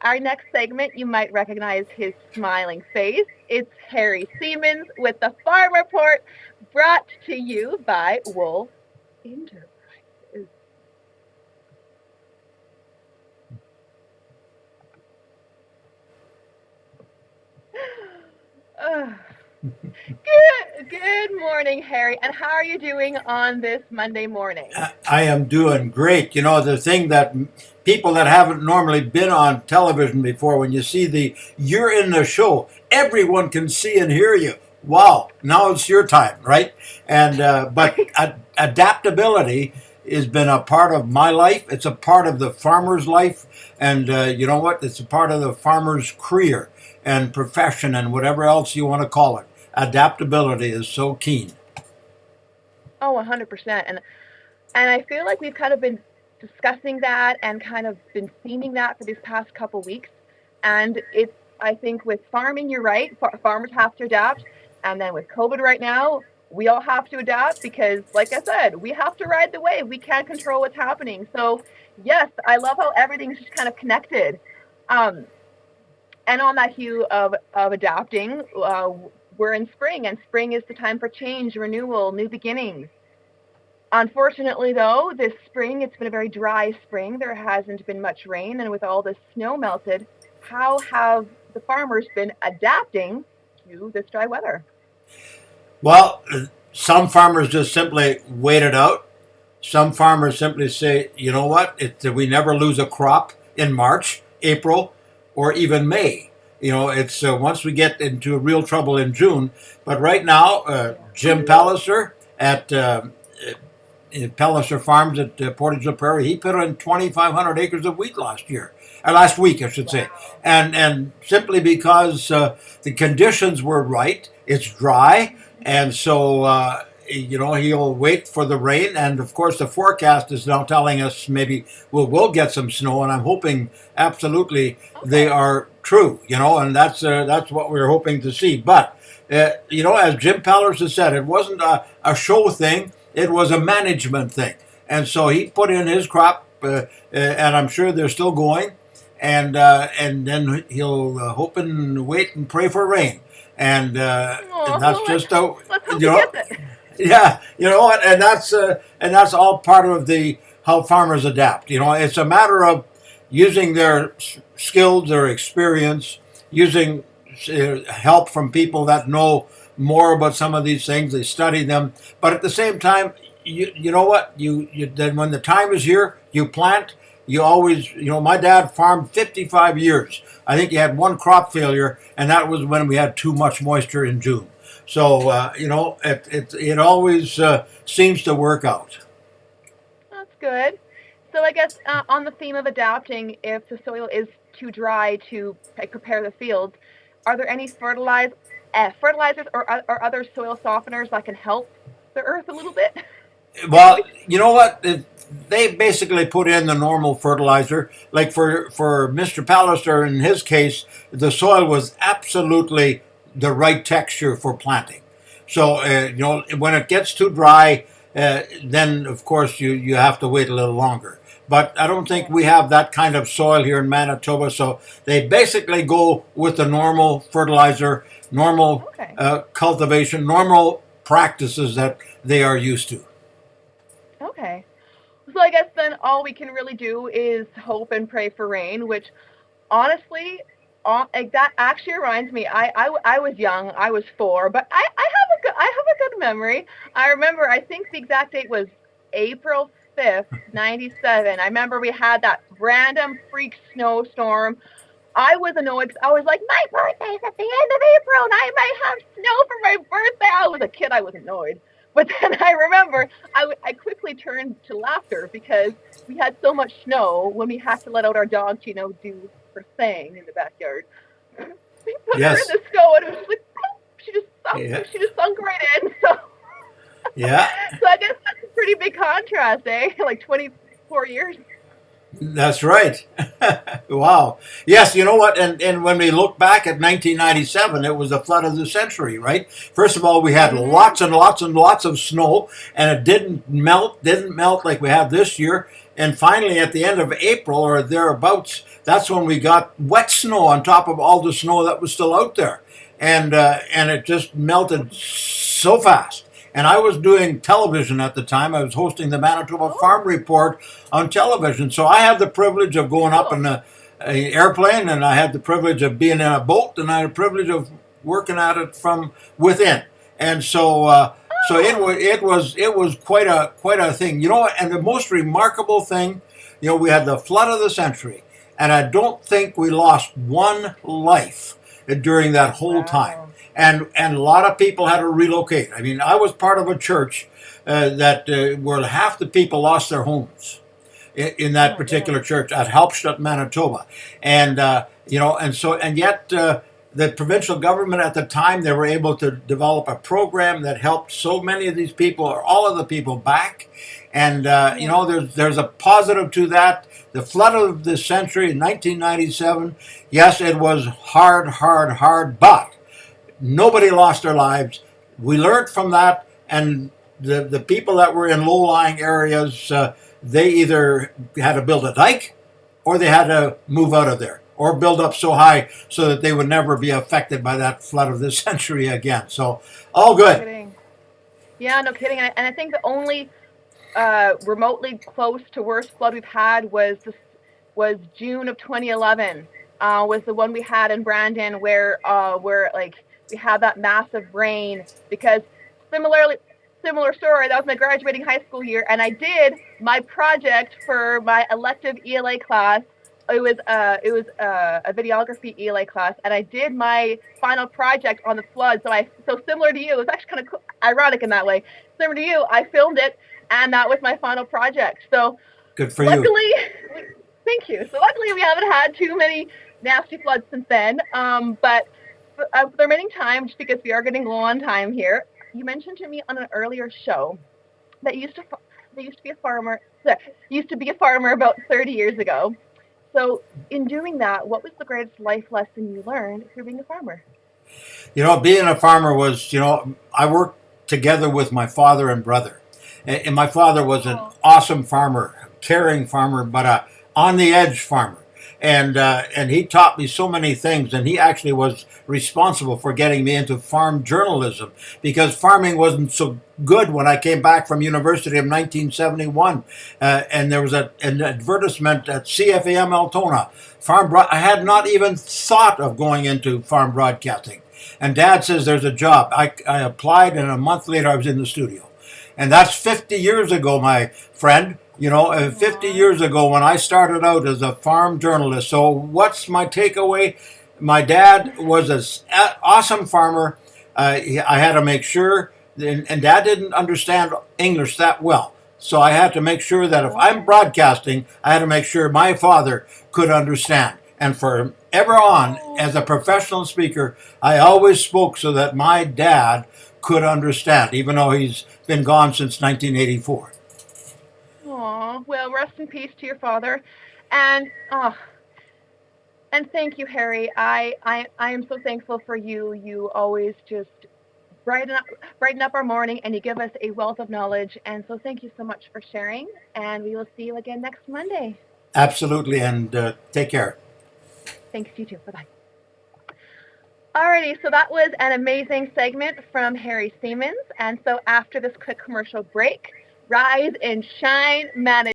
our next segment, you might recognize his smiling face. It's Harry Siemens with the Farm Report, brought to you by Wolf Enterprises. Uh, good morning, Harry. And how are you doing on this Monday morning? I am doing great. You know, the thing that people that haven't normally been on television before, when you see you're in the show, everyone can see and hear you. Wow, now it's your time, right? And but adaptability has been a part of my life. It's a part of the farmer's life, and you know what? It's a part of the farmer's career and profession and whatever else you want to call it. Adaptability is so keen. Oh, 100%. And I feel like we've kind of been discussing that and kind of been theming that for these past couple weeks. And it's, I think, with farming, you're right. Farmers have to adapt. And then with COVID right now, we all have to adapt because, like I said, we have to ride the wave. We can't control what's happening. So, yes, I love how everything's just kind of connected. Um, and on that hue of adapting, we're in spring, and spring is the time for change, renewal, new beginnings. Unfortunately, though, this spring, it's been a very dry spring. There hasn't been much rain, and with all the snow melted, how have the farmers been adapting to this dry weather? Well, some farmers just simply wait it out. Some farmers simply say, you know what, we never lose a crop in March, April, or even May. You know, it's once we get into real trouble in June. But right now, Jim Palliser at Palliser Farms at Portage la Prairie, he put in 2,500 acres of wheat last week, I should say, Wow. and simply because the conditions were right. It's dry, and so you know he'll wait for the rain, and of course the forecast is now telling us maybe we'll get some snow, and I'm hoping absolutely they Okay. are true. You know, and that's what we're hoping to see. But you know, as Jim Pallers has said, it wasn't a show thing. It was a management thing. And so he put in his crop, and I'm sure they're still going. And then he'll hope and wait and pray for rain. And Oh, that's well, just a, let's hope you he know, gets it. yeah, you know what, and that's all part of the how farmers adapt. You know, it's a matter of using their skills, their experience, using help from people that know more about some of these things. They study them, but at the same time, you know what, you then when the time is here, you plant. You always, you know, my dad farmed 55 years. I think he had one crop failure, and that was when we had too much moisture in June. So you know, it always seems to work out. That's good. So I guess on the theme of adapting, if the soil is too dry to prepare the fields, are there any fertilizers or other soil softeners that can help the earth a little bit? The Well, moisture. you know what? They basically put in the normal fertilizer. Like for Mr. Pallister, in his case, the soil was absolutely the right texture for planting. So you know, when it gets too dry, then of course you have to wait a little longer. But I don't think we Yeah. have that kind of soil here in Manitoba. So they basically go with the normal fertilizer, normal Okay. cultivation, normal practices that they are used to. Okay. So I guess then all we can really do is hope and pray for rain, which honestly, like that actually reminds me. I was young. I was 4, but I have a good memory. I remember. I think the exact date was April 5th, '97. I remember we had that random freak snowstorm. I was annoyed because I was like, my birthday's at the end of April and I might have snow for my birthday. I was a kid. I was annoyed. But then I remember I quickly turned to laughter because we had so much snow when we had to let out our dog to, do her thing in the backyard. We put her in Yes. the snow and it was just like, poof, Yeah. she just sunk right in. So, Yeah. so I guess that's a pretty big contrast, eh? Like 24 years. That's right. Wow. Yes, you know what? And when we look back at 1997, it was the flood of the century, right? First of all, we had Mm-hmm. lots and lots and lots of snow, and it didn't melt like we have this year. And finally, at the end of April or thereabouts, that's when we got wet snow on top of all the snow that was still out there, and it just melted so fast. And I was doing television at the time. I was hosting the Manitoba Oh, Farm Report on television, so I had the privilege of going up cool. in a airplane, and I had the privilege of being in a boat, and I had the privilege of working at it from within. And so Oh, it was quite a thing, you know. And the most remarkable thing, you know, we had the flood of the century, and I don't think we lost one life during that whole time. wow. And a lot of people had to relocate. I mean, I was part of a church that where half the people lost their homes in Oh that my goodness. particular church at Hauptstadt, Manitoba, and you know, and yet the provincial government at the time, they were able to develop a program that helped so many of these people, or all of the people, back. And you Yeah. know, there's a positive to that. The flood of the century in 1997, yes, it was hard, but nobody lost their lives. We learned from that, and the people that were in low lying areas, they either had to build a dike, or they had to move out of there, or build up so high so that they would never be affected by that flood of this century again. So all No good. kidding. Yeah, no kidding. And I think the only remotely close to worst flood we've had was June of 2011. Was the one we had in Brandon where like we had that massive rain because similarly similar story. That was my graduating high school year, and I did my project for my elective ELA class. It was a videography ELA class, and I did my final project on the flood. So similar to you, it was actually kind of cool, ironic in that way. Similar to you, I filmed it, and that was my final project. So Good for you. luckily, thank you. So luckily, we haven't had too many nasty floods since then. But for the remaining time, just because we are getting low on time here, you mentioned to me on an earlier show that used to be a farmer. Used to be a farmer about 30 years ago. So in doing that, what was the greatest life lesson you learned through being a farmer? You know, being a farmer was, you know, I worked together with my father and brother. And my father was an Oh, awesome farmer, caring farmer, but a on the edge farmer. And he taught me so many things. And he actually was responsible for getting me into farm journalism, because farming wasn't so good when I came back from university in 1971. And there was an advertisement at CFAM Altona. I had not even thought of going into farm broadcasting. And Dad says there's a job. I applied, and a month later I was in the studio. And that's 50 years ago, my friend. You know, 50 aw. years ago when I started out as a farm journalist. So, what's my takeaway? My dad was an awesome farmer. I had to make sure, and Dad didn't understand English that well. So, I had to make sure that if I'm Okay. broadcasting, I had to make sure my father could understand. And for ever on, as a Oh. professional speaker, I always spoke so that my dad could understand, even though he's been gone since 1984. Aw, well, rest in peace to your father, and and thank you, Harry. I am so thankful for you. You always just brighten up brighten up our morning, and you give us a wealth of knowledge. And so, thank you so much for sharing. And we will see you again next Monday. Absolutely, and take care. Thanks, you too. Bye bye. Alrighty, so that was an amazing segment from Harry Siemens. And so, after this quick commercial break, rise and shine, manage.